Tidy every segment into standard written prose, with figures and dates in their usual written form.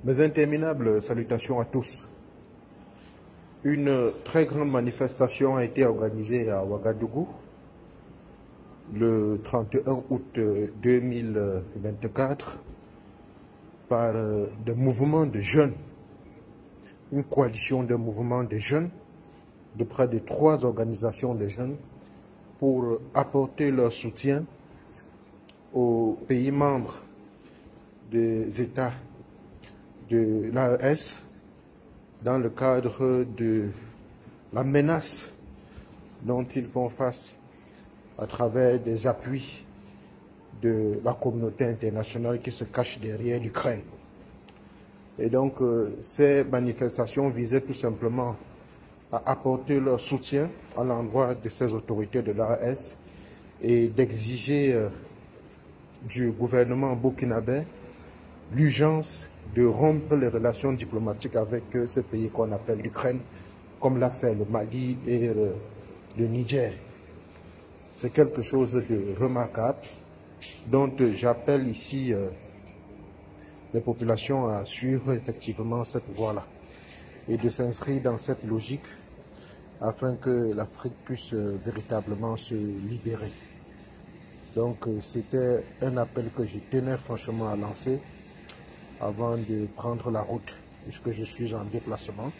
Mes interminables salutations à tous. Une très grande manifestation a été organisée à Ouagadougou le 31 août 2024 par des mouvements de jeunes, une coalition de mouvements de jeunes de près de 3 organisations de jeunes pour apporter leur soutien aux pays membres des États de l'AES dans le cadre de la menace dont ils font face à travers des appuis de la communauté internationale qui se cache derrière l'Ukraine. Et donc, ces manifestations visaient tout simplement à apporter leur soutien à l'endroit de ces autorités de l'AES et d'exiger du gouvernement burkinabé l'urgence de rompre les relations diplomatiques avec ce pays qu'on appelle l'Ukraine, comme l'a fait le Mali et le Niger. C'est quelque chose de remarquable dont j'appelle ici les populations à suivre effectivement cette voie-là et de s'inscrire dans cette logique afin que l'Afrique puisse véritablement se libérer. Donc c'était un appel que je tenais franchement à lancer avant de prendre la route, puisque je suis en déplacement.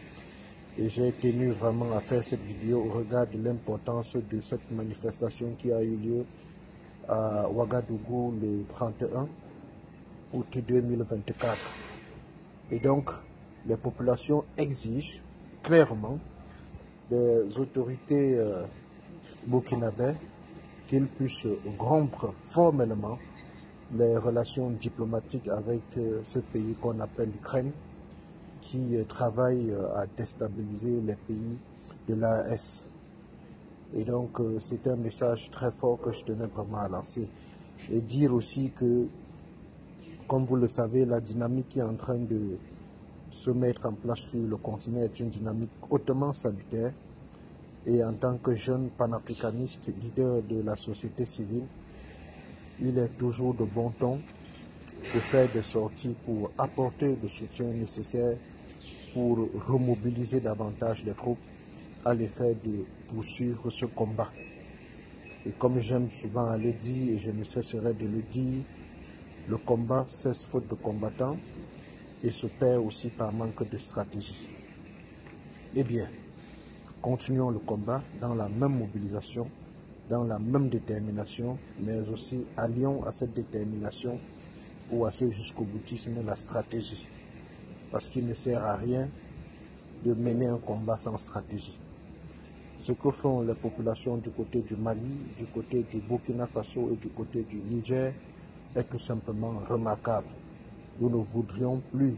Et j'ai tenu vraiment à faire cette vidéo au regard de l'importance de cette manifestation qui a eu lieu à Ouagadougou le 31 août 2024. Et donc, les populations exigent clairement des autorités burkinabées qu'ils puissent rompre formellement les relations diplomatiques avec ce pays qu'on appelle l'Ukraine, qui travaille à déstabiliser les pays de l'AES. Et donc, c'est un message très fort que je tenais vraiment à lancer. Et dire aussi que, comme vous le savez, la dynamique qui est en train de se mettre en place sur le continent est une dynamique hautement salutaire. Et en tant que jeune panafricaniste, leader de la société civile, il est toujours de bon ton de faire des sorties pour apporter le soutien nécessaire pour remobiliser davantage les troupes à l'effet de poursuivre ce combat. Et comme j'aime souvent à le dire, et je ne cesserai de le dire, le combat cesse faute de combattants et se perd aussi par manque de stratégie. Eh bien, continuons le combat dans la même mobilisation, dans la même détermination, mais aussi allions à cette détermination ou à ce jusqu'au boutisme la stratégie. Parce qu'il ne sert à rien de mener un combat sans stratégie. Ce que font les populations du côté du Mali, du côté du Burkina Faso et du côté du Niger est tout simplement remarquable. Nous ne voudrions plus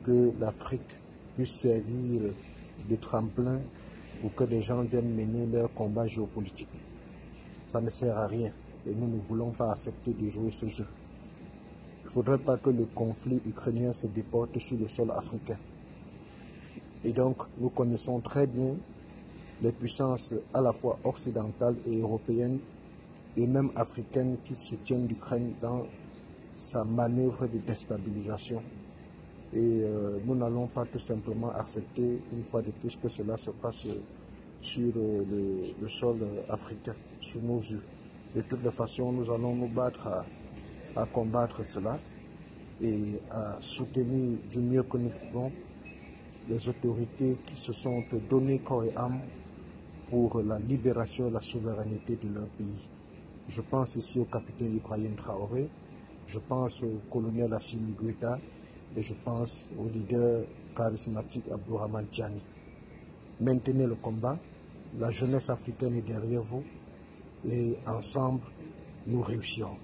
que l'Afrique puisse servir de tremplin pour que des gens viennent mener leur combat géopolitique. Ça ne sert à rien et nous ne voulons pas accepter de jouer ce jeu. Il ne faudrait pas que le conflit ukrainien se déporte sur le sol africain. Et donc, nous connaissons très bien les puissances à la fois occidentales et européennes et même africaines qui soutiennent l'Ukraine dans sa manœuvre de déstabilisation. Et nous n'allons pas tout simplement accepter une fois de plus que cela se passe sur le sol africain, sous nos yeux. De toutes les façons, nous allons nous battre à combattre cela et à soutenir du mieux que nous pouvons les autorités qui se sont données corps et âme pour la libération et la souveraineté de leur pays. Je pense ici au capitaine Ibrahim Traoré, je pense au colonel Assimi Goïta et je pense au leader charismatique Abdourahmane Tiani. Maintenez le combat, la jeunesse africaine est derrière vous et ensemble nous réussirons.